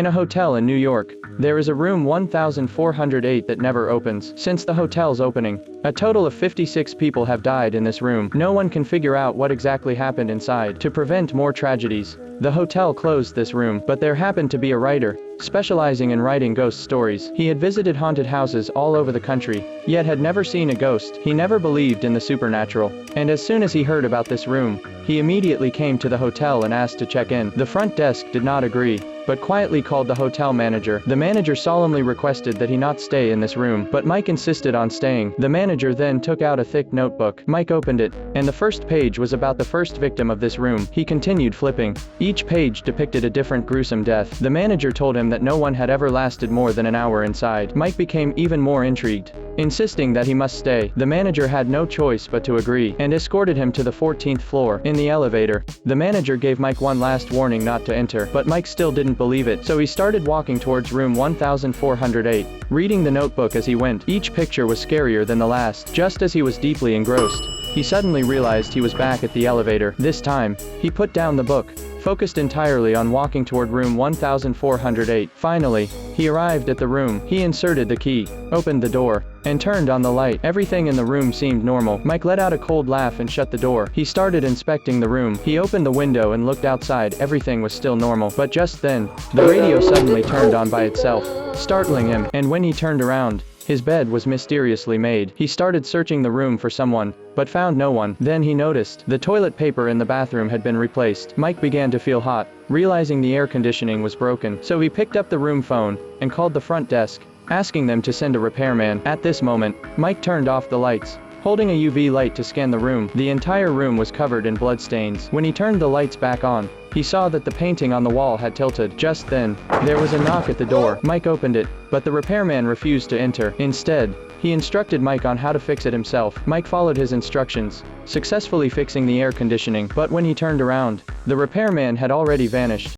In a hotel in New York, there is a room 1408 that never opens. Since the hotel's opening, a total of 56 people have died in this room. No one can figure out what exactly happened inside. To prevent more tragedies, the hotel closed this room, but there happened to be a writer, specializing in writing ghost stories. He had visited haunted houses all over the country, yet had never seen a ghost. He never believed in the supernatural, and as soon as he heard about this room, he immediately came to the hotel and asked to check in. The front desk did not agree, but quietly called the hotel manager. The manager solemnly requested that he not stay in this room, but Mike insisted on staying. The manager then took out a thick notebook. Mike opened it, and the first page was about the first victim of this room. He continued flipping. Each page depicted a different gruesome death. The manager told him that no one had ever lasted more than an hour inside. Mike became even more intrigued, insisting that he must stay. The manager had no choice but to agree, and escorted him to the 14th floor. In the elevator, the manager gave Mike one last warning not to enter, but Mike still didn't believe it, so he started walking towards room 1408, reading the notebook as he went. Each picture was scarier than the last. Just as he was deeply engrossed, he suddenly realized he was back at the elevator. This time, he put down the book, focused entirely on walking toward room 1408. Finally, he arrived at the room. He inserted the key, opened the door, and turned on the light. Everything in the room seemed normal. Mike let out a cold laugh and shut the door. He started inspecting the room. He opened the window and looked outside. Everything was still normal. But just then, the radio suddenly turned on by itself, startling him, and when he turned around, his bed was mysteriously made. He started searching the room for someone, but found no one. Then he noticed the toilet paper in the bathroom had been replaced. Mike began to feel hot, realizing the air conditioning was broken. So he picked up the room phone and called the front desk, asking them to send a repairman. At this moment, Mike turned off the lights, holding a UV light to scan the room. The entire room was covered in bloodstains. When he turned the lights back on, he saw that the painting on the wall had tilted. Just then, there was a knock at the door. Mike opened it, but the repairman refused to enter. Instead, he instructed Mike on how to fix it himself. Mike followed his instructions, successfully fixing the air conditioning, but when he turned around, the repairman had already vanished.